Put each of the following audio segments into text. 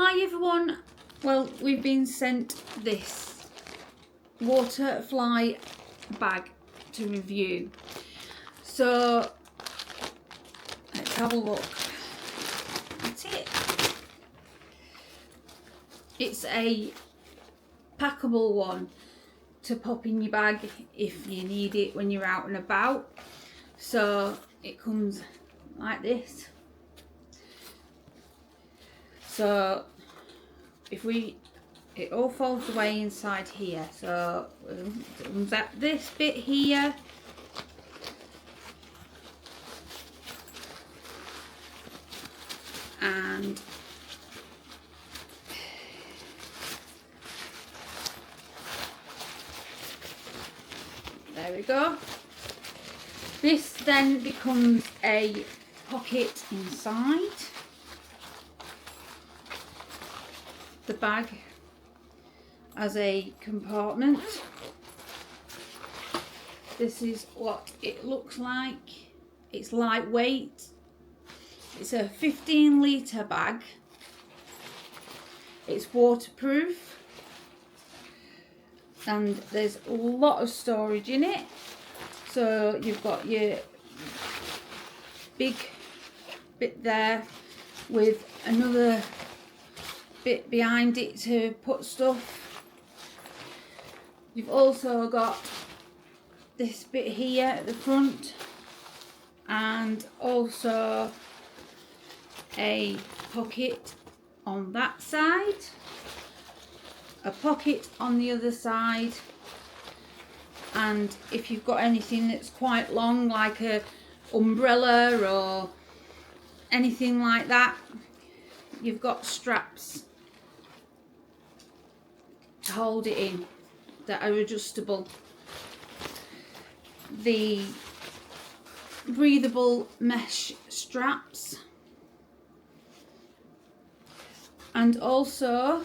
Hi everyone, well we've been sent this waterfly bag to review, so let's have a look. That's it. It's a packable one to pop in your bag if you need it when you're out and about. So it comes like this. So it all folds away inside here. So unzip this bit here. And there we go. This then becomes a pocket inside the bag as a compartment. This is what it looks like. It's lightweight. It's a 15-litre bag. It's waterproof and there's a lot of storage in it. So you've got your big bit there with another bit behind it to put stuff. You've also got this bit here at the front and also a pocket on that side, a pocket on the other side, and if you've got anything that's quite long like a umbrella or anything like that, you've got straps to hold it in that are adjustable. The breathable mesh straps, and also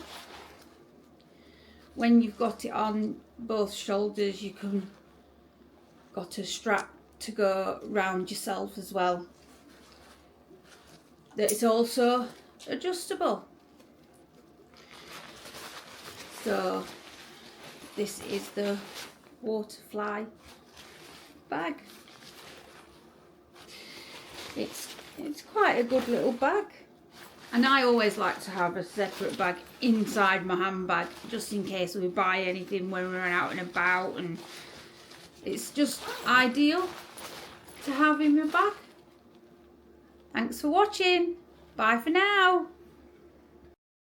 when you've got it on both shoulders you can got a strap to go round yourself as well, that is also adjustable. So this is the waterfly bag. It's quite a good little bag, and I always like to have a separate bag inside my handbag just in case we buy anything when we're out and about, and it's just ideal to have in my bag. Thanks for watching. Bye for now.